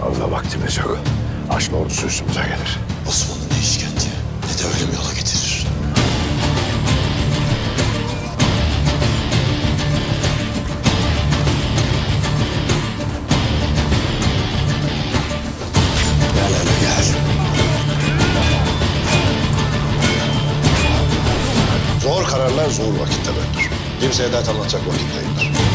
Allah vaktimiz yok. Haçlı ordusu üstümüze gelir. Osmanlı ne işkence ne de ölüm yola getirir. Gel hele gel. Zor kararlar zor vakitte verilir. Kimseye dert anlatacak vakit değildir.